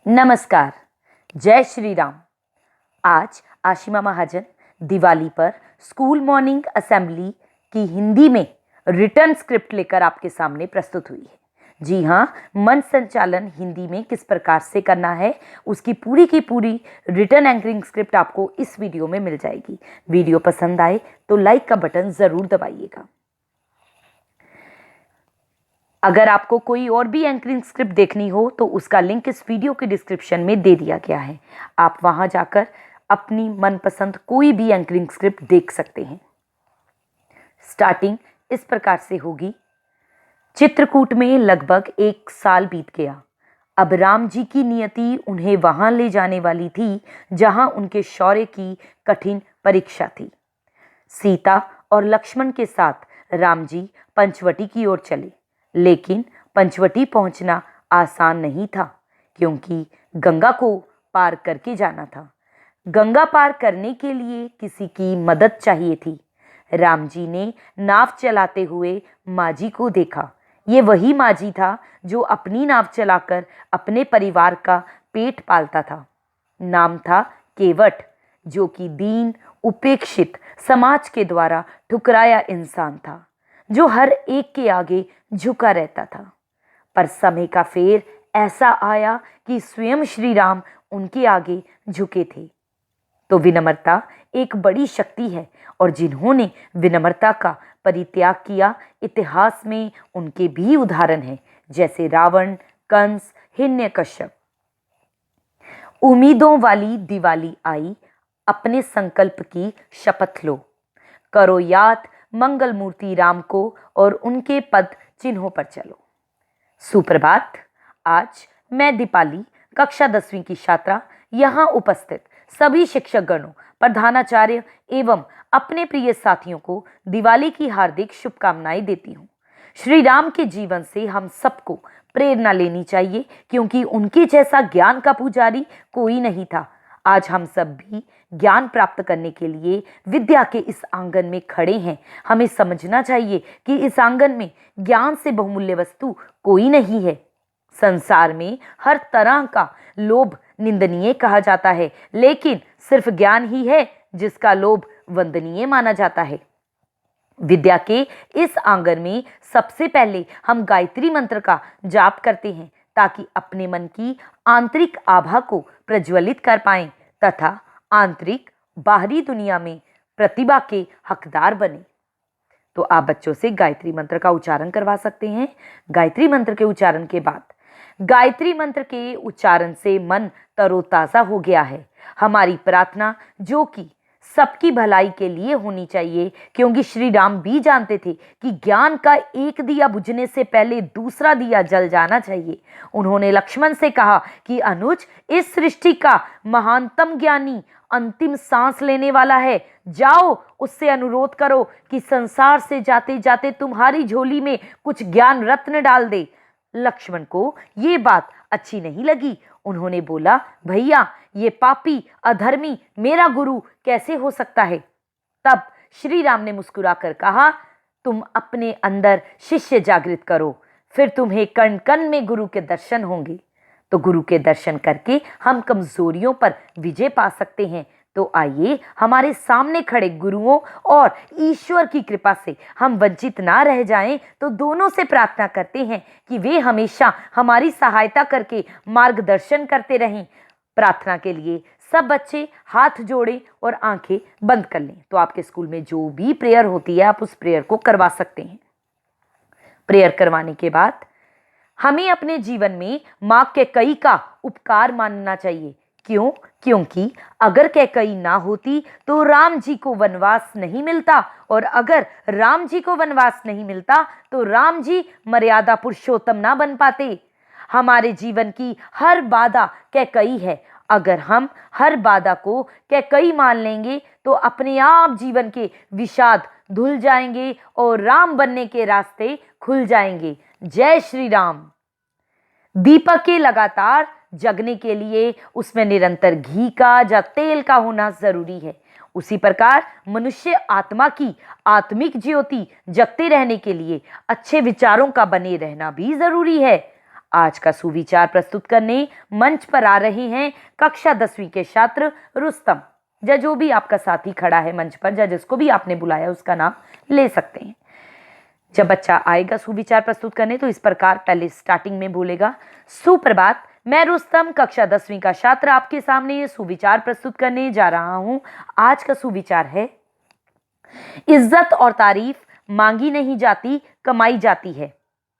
नमस्कार। जय श्री राम। आज आशिमा महाजन दिवाली पर स्कूल मॉर्निंग असेंबली की हिंदी में रिटर्न स्क्रिप्ट लेकर आपके सामने प्रस्तुत हुई है। जी हाँ, मन संचालन हिंदी में किस प्रकार से करना है उसकी पूरी की पूरी रिटर्न एंकरिंग स्क्रिप्ट आपको इस वीडियो में मिल जाएगी। वीडियो पसंद आए तो लाइक का बटन ज़रूर दबाइएगा। अगर आपको कोई और भी एंकरिंग स्क्रिप्ट देखनी हो तो उसका लिंक इस वीडियो के डिस्क्रिप्शन में दे दिया गया है। आप वहां जाकर अपनी मनपसंद कोई भी एंकरिंग स्क्रिप्ट देख सकते हैं। स्टार्टिंग इस प्रकार से होगी। चित्रकूट में लगभग 1 साल बीत गया। अब राम जी की नियति उन्हें वहां ले जाने वाली थी जहां उनके शौर्य की कठिन परीक्षा थी। सीता और लक्ष्मण के साथ राम जी पंचवटी की ओर चले, लेकिन पंचवटी पहुंचना आसान नहीं था क्योंकि गंगा को पार करके जाना था। गंगा पार करने के लिए किसी की मदद चाहिए थी। राम जी ने नाव चलाते हुए माझी को देखा। ये वही माझी था जो अपनी नाव चलाकर अपने परिवार का पेट पालता था। नाम था केवट, जो कि दीन उपेक्षित समाज के द्वारा ठुकराया इंसान था, जो हर एक के आगे झुका रहता था। पर समय का फेर ऐसा आया कि स्वयं श्री राम उनके आगे झुके थे। तो विनम्रता एक बड़ी शक्ति है और जिन्होंने विनम्रता का परित्याग किया, इतिहास में उनके भी उदाहरण हैं, जैसे रावण, कंस, हिरण्यकश्यप। उम्मीदों वाली दिवाली आई, अपने संकल्प की शपथ लो। करो याद मंगल मूर्ति राम को और उनके पद चिन्हों पर चलो। सुप्रभात। आज मैं दीपाली, कक्षा 10वीं की छात्रा, यहाँ उपस्थित सभी शिक्षकगणों, प्रधानाचार्य एवं अपने प्रिय साथियों को दिवाली की हार्दिक शुभकामनाएं देती हूँ। श्री राम के जीवन से हम सबको प्रेरणा लेनी चाहिए क्योंकि उनके जैसा ज्ञान का पुजारी कोई नहीं था। आज हम सब भी ज्ञान प्राप्त करने के लिए विद्या के इस आंगन में खड़े हैं। हमें समझना चाहिए कि इस आंगन में ज्ञान से बहुमूल्य वस्तु कोई नहीं है। संसार में हर तरह का लोभ निंदनीय कहा जाता है, लेकिन सिर्फ ज्ञान ही है जिसका लोभ वंदनीय माना जाता है। विद्या के इस आंगन में सबसे पहले हम गायत्री मंत्र का जाप करते हैं ताकि अपने मन की आंतरिक आभा को प्रज्वलित कर पाएं तथा आंतरिक बाहरी दुनिया में प्रतिभा के हकदार बने। तो आप बच्चों से गायत्री मंत्र का उच्चारण करवा सकते हैं। गायत्री मंत्र के उच्चारण के बाद गायत्री मंत्र के उच्चारण से मन तरोताजा हो गया है। हमारी प्रार्थना जो कि सबकी भलाई के लिए होनी चाहिए, क्योंकि श्री राम भी जानते थे कि ज्ञान का एक दिया बुझने से पहले दूसरा दिया जल जाना चाहिए। उन्होंने लक्ष्मण से कहा कि अनुज, इस सृष्टि का महानतम ज्ञानी अंतिम सांस लेने वाला है। जाओ, उससे अनुरोध करो कि संसार से जाते जाते तुम्हारी झोली में कुछ ज्ञान रत्न डाल दे। लक्ष्मण को ये बात अच्छी नहीं लगी। उन्होंने बोला, भैया, ये पापी अधर्मी मेरा गुरु कैसे हो सकता है? तब श्री राम ने मुस्कुराकर कहा, तुम अपने अंदर शिष्य जागृत करो, फिर तुम्हें कण कण में गुरु के दर्शन होंगे। तो गुरु के दर्शन करके हम कमजोरियों पर विजय पा सकते हैं। तो आइए, हमारे सामने खड़े गुरुओं और ईश्वर की कृपा से हम वंचित ना रह जाएं, तो दोनों से प्रार्थना करते हैं कि वे हमेशा हमारी सहायता करके मार्गदर्शन करते रहें। प्रार्थना के लिए सब बच्चे हाथ जोड़ें और आंखें बंद कर लें। तो आपके स्कूल में जो भी प्रेयर होती है, आप उस प्रेयर को करवा सकते हैं। प्रेयर करवाने के बाद हमें अपने जीवन में मां कैकेयी का उपकार मानना चाहिए। क्यों? क्योंकि अगर कैकेयी ना होती तो राम जी को वनवास नहीं मिलता, और अगर राम जी को वनवास नहीं मिलता तो राम जी मर्यादा पुरुषोत्तम ना बन पाते। हमारे जीवन की हर बाधा कैकेयी है। अगर हम हर बाधा को कैकेयी मान लेंगे तो अपने आप जीवन के विषाद धुल जाएंगे और राम बनने के रास्ते खुल जाएंगे। जय श्री राम। दीपक के लगातार जगने के लिए उसमें निरंतर घी का या तेल का होना जरूरी है। उसी प्रकार मनुष्य आत्मा की आत्मिक ज्योति जगते रहने के लिए अच्छे विचारों का बने रहना भी जरूरी है। आज का सुविचार प्रस्तुत करने मंच पर आ रहे हैं कक्षा 10वीं के छात्र रुस्तम। या जो भी आपका साथी खड़ा है मंच पर, या जिसको भी आपने बुलाया उसका नाम ले सकते हैं। जब बच्चा आएगा सुविचार प्रस्तुत करने तो इस प्रकार पहले स्टार्टिंग में बोलेगा, सुप्रभात, मैं रुस्तम कक्षा 10वीं का छात्र आपके सामने ये सुविचार प्रस्तुत करने जा रहा हूं। आज का सुविचार है, इज्जत और तारीफ मांगी नहीं जाती, कमाई जाती है।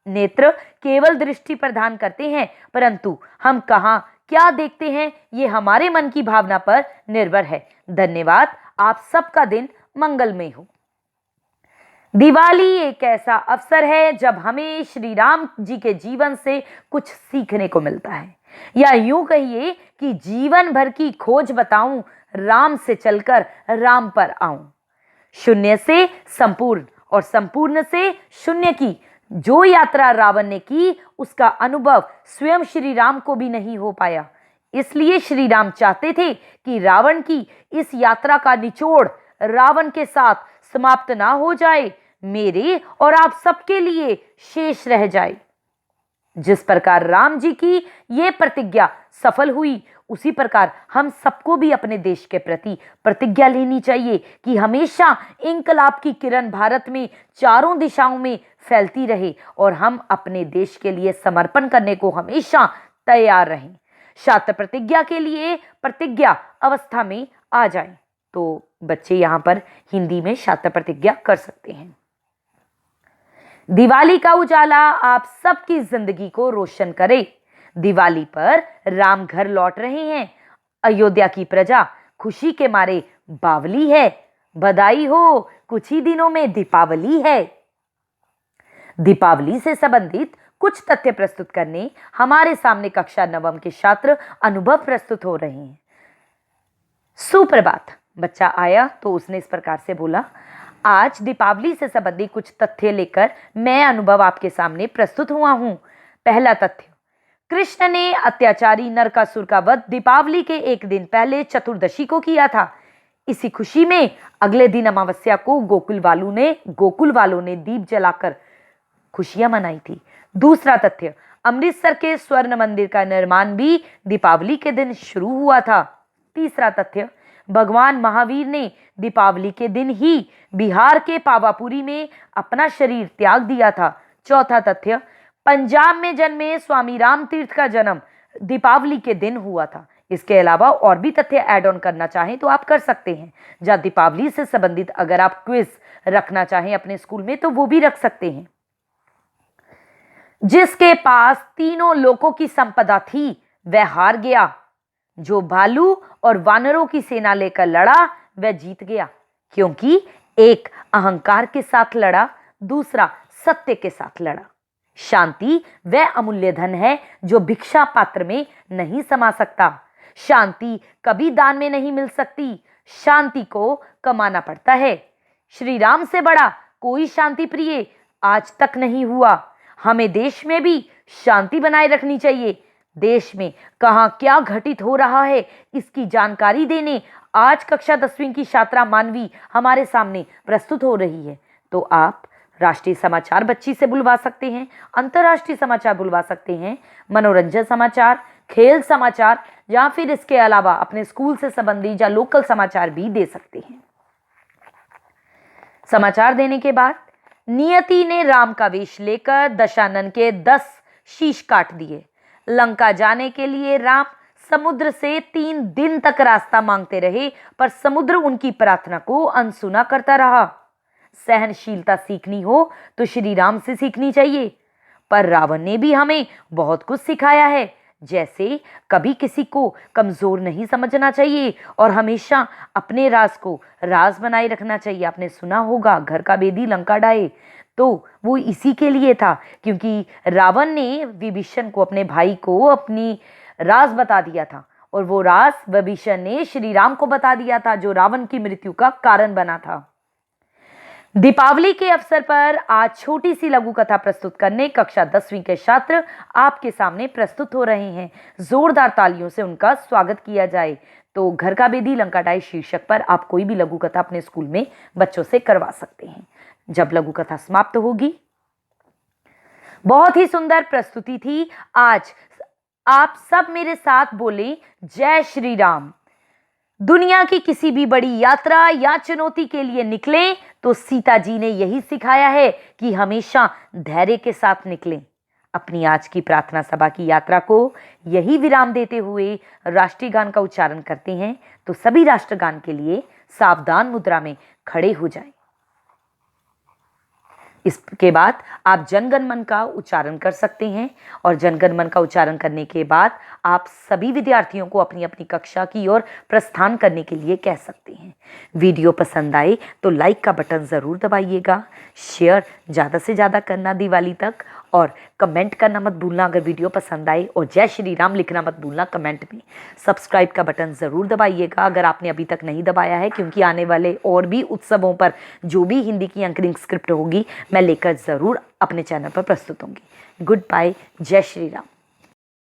नेत्र केवल दृष्टि प्रदान करते हैं, परंतु हम कहां क्या देखते हैं ये हमारे मन की भावना पर निर्भर है। धन्यवाद। आप सबका दिन मंगलमय हो। दिवाली एक ऐसा अवसर है जब हमें श्री राम जी के जीवन से कुछ सीखने को मिलता है, या यूं कहिए कि जीवन भर की खोज बताऊं, राम से चलकर राम पर आऊं। शून्य से संपूर्ण और संपूर्ण से शून्य की जो यात्रा रावण ने की, उसका अनुभव स्वयं श्री राम को भी नहीं हो पाया। इसलिए श्री राम चाहते थे कि रावण की इस यात्रा का निचोड़ रावण के साथ समाप्त ना हो जाए, मेरे और आप सबके लिए शेष रह जाए। जिस प्रकार राम जी की ये प्रतिज्ञा सफल हुई, उसी प्रकार हम सबको भी अपने देश के प्रति प्रतिज्ञा लेनी चाहिए कि हमेशा इंकलाब की किरण भारत में चारों दिशाओं में फैलती रहे और हम अपने देश के लिए समर्पण करने को हमेशा तैयार रहें। छात्र प्रतिज्ञा के लिए प्रतिज्ञा अवस्था में आ जाए। तो बच्चे यहाँ पर हिंदी में छात्र प्रतिज्ञा कर सकते हैं। दिवाली का उजाला आप सबकी जिंदगी को रोशन करे। दिवाली पर राम घर लौट रहे हैं। अयोध्या की प्रजा खुशी के मारे बावली है। बधाई हो, कुछ ही दिनों में दीपावली है। दीपावली से संबंधित कुछ तथ्य प्रस्तुत करने हमारे सामने कक्षा 9वीं के छात्र अनुभव प्रस्तुत हो रहे हैं। सुप्रभात। बच्चा आया तो उसने इस प्रकार से बोला, आज दीपावली से संबंधित कुछ तथ्य लेकर मैं अनुभव आपके सामने प्रस्तुत हुआ हूं। पहला तथ्य, कृष्ण ने अत्याचारी नरकासुर का वध दीपावली के एक दिन पहले चतुर्दशी को किया था। इसी खुशी में अगले दिन अमावस्या को गोकुल वालों ने दीप जलाकर खुशियां मनाई थी। दूसरा तथ्य, अमृतसर के स्वर्ण मंदिर का निर्माण भी दीपावली के दिन शुरू हुआ था। तीसरा तथ्य, भगवान महावीर ने दीपावली के दिन ही बिहार के पावापुरी में अपना शरीर त्याग दिया था। चौथा तथ्य, पंजाब में जन्मे स्वामी राम तीर्थ का जन्म दीपावली के दिन हुआ था। इसके अलावा और भी तथ्य ऐड ऑन करना चाहें तो आप कर सकते हैं। या दीपावली से संबंधित अगर आप क्विज रखना चाहें अपने स्कूल में तो वो भी रख सकते हैं। जिसके पास तीनों लोकों की संपदा थी वह हार गया। जो भालू और वानरों की सेना लेकर लड़ा वह जीत गया, क्योंकि एक अहंकार के साथ लड़ा, दूसरा सत्य के साथ लड़ा। शांति वह अमूल्य धन है जो भिक्षा पात्र में नहीं समा सकता। शांति कभी दान में नहीं मिल सकती, शांति को कमाना पड़ता है। श्री राम से बड़ा कोई शांति प्रिय आज तक नहीं हुआ। हमें देश में भी शांति बनाए रखनी चाहिए। देश में कहां क्या घटित हो रहा है इसकी जानकारी देने आज कक्षा 10वीं की छात्रा मानवी हमारे सामने प्रस्तुत हो रही है। तो आप राष्ट्रीय समाचार बच्ची से बुलवा सकते हैं, अंतर्राष्ट्रीय समाचार बुलवा सकते हैं, मनोरंजन समाचार, खेल समाचार, या फिर इसके अलावा अपने स्कूल से संबंधित या लोकल समाचार भी दे सकते हैं। समाचार देने के बाद नियति ने राम का वेश लेकर दशानन के 10 शीश काट दिए। लंका जाने के लिए राम समुद्र से 3 दिन तक रास्ता मांगते रहे, पर समुद्र उनकी प्रार्थना को अनसुना करता रहा। सहनशीलता सीखनी हो तो श्री राम से सीखनी चाहिए, पर रावण ने भी हमें बहुत कुछ सिखाया है। जैसे कभी किसी को कमजोर नहीं समझना चाहिए और हमेशा अपने राज को राज बनाए रखना चाहिए। आपने सुना होगा, घर का बेदी लंका ढाए, तो वो इसी के लिए था, क्योंकि रावण ने विभीषण को, अपने भाई को, अपनी राज बता दिया था, और वो राज विभीषण ने श्री राम को बता दिया था, जो रावण की मृत्यु का कारण बना था। दीपावली के अवसर पर आज छोटी सी लघु कथा प्रस्तुत करने कक्षा 10वीं के छात्र आपके सामने प्रस्तुत हो रहे हैं। जोरदार तालियों से उनका स्वागत किया जाए। तो घर का बेदी लंका ढाए शीर्षक पर आप कोई भी लघु कथा अपने स्कूल में बच्चों से करवा सकते हैं। जब लघु कथा समाप्त होगी, बहुत ही सुंदर प्रस्तुति थी। आज आप सब मेरे साथ बोले जय श्री राम। दुनिया की किसी भी बड़ी यात्रा या चुनौती के लिए निकलें तो सीता जी ने यही सिखाया है कि हमेशा धैर्य के साथ निकलें। अपनी आज की प्रार्थना सभा की यात्रा को यही विराम देते हुए राष्ट्रीय गान का उच्चारण करते हैं। तो सभी राष्ट्रगान के लिए सावधान मुद्रा में खड़े हो जाएं। इसके बाद आप जनगण मन का उच्चारण कर सकते हैं और जनगण मन का उच्चारण करने के बाद आप सभी विद्यार्थियों को अपनी अपनी कक्षा की ओर प्रस्थान करने के लिए कह सकते हैं। वीडियो पसंद आए तो लाइक का बटन ज़रूर दबाइएगा, शेयर ज़्यादा से ज़्यादा करना दिवाली तक, और कमेंट करना मत भूलना अगर वीडियो पसंद आए, और जय श्री राम लिखना मत भूलना कमेंट में। सब्सक्राइब का बटन ज़रूर दबाइएगा अगर आपने अभी तक नहीं दबाया है, क्योंकि आने वाले और भी उत्सवों पर जो भी हिंदी की एंकरिंग स्क्रिप्ट होगी मैं लेकर ज़रूर अपने चैनल पर प्रस्तुत होंगी। गुड बाय, जय श्री राम।